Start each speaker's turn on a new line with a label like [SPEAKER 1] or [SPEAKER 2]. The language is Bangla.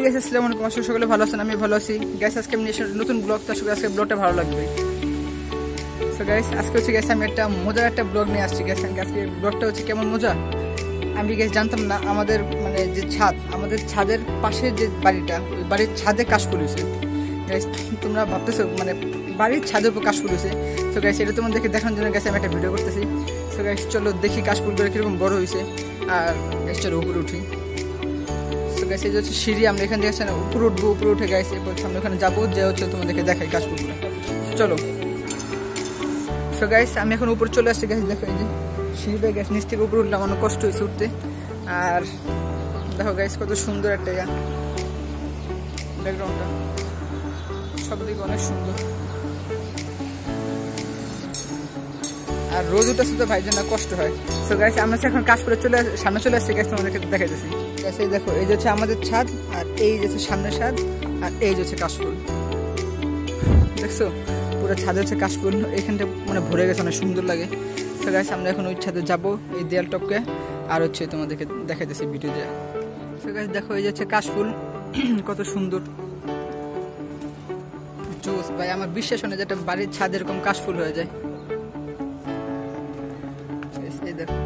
[SPEAKER 1] গাইস আসসালামু আলাইকুম, আশা করি সকলে ভালো আছেন। আমি ভালো আছি গাইস। আজকে আমি নিয়ে নতুন ব্লগ, তো আসলে আজকে ব্লগটা ভালো লাগবে। সো গাইস আজকে হচ্ছে গাইস আমি একটা মজার একটা ব্লগ নিয়ে আসছি গাইস। আজকে ব্লগটা হচ্ছে কেমন মজা আমি গাইস জানতাম না। আমাদের মানে যে ছাদ, আমাদের ছাদের পাশে যে বাড়িটা, ওই বাড়ির ছাদে কাশফুল হয়েছে গাইস। তোমরা ভাবতেছো মানে বাড়ির ছাদের উপর কাশফুল হয়েছে। সো গাইস এটা তোমাদেরকে দেখানোর জন্য গাইস আমি একটা ভিডিও করতেছি। সো গাইস চলো দেখি কাশফুলগুলো কিরকম বড় হয়েছে। আর গাইস চলো উপরে উঠি। গাইস এই যে হচ্ছে সিঁড়ি, আমরা এখান থেকে উপরে উঠবো। উপরে উঠে গাইস এরপর আমরা ওখানে যাবো, যে হচ্ছে তোমাদেরকে দেখাই কাশফুলগুলো। চলো। সো গাইস আমি এখন উপরে চলে আসছি গাইস। দেখো এই যে সিঁড়িটা গাইস, নিচ থেকে উপরে উঠলে আমার অনেক কষ্ট হয়েছে উঠতে। আর দেখো গাইস কত সুন্দর একটা ব্যাকগ্রাউন্ডটা, সব দিকে অনেক সুন্দর। আর রোজ উঠেছে তো ভাই জন্য কষ্ট হয়। সো গাইস আমরা এখন কাশফুলে সামনে চলে আসছি গাইস, তোমাদেরকে দেখাইতেছি। এই দেখো এই যে হচ্ছে আমাদের ছাদ, আর এই যে হচ্ছে সামনের ছাদ, আর এই যে হচ্ছে কাশফুল। দেখছো পুরো ছাদে হচ্ছে কাশফুল। এখানটা মানে ভরে গেছে, অনেক সুন্দর লাগে। তো গাইস আমরা এখন ওই ছাদে যাবো, এই দেয়াল টপকে। আর হচ্ছে তোমাদেরকে দেখাইতেছি ভিডিও দিয়ে। তো গাইস দেখো এই যে হচ্ছে কাশফুল, কত সুন্দর জোস ভাই। আমার বিশ্বাস হয় না যে একটা বাড়ির ছাদ এরকম কাশফুল হয়ে যায়। এই দেখো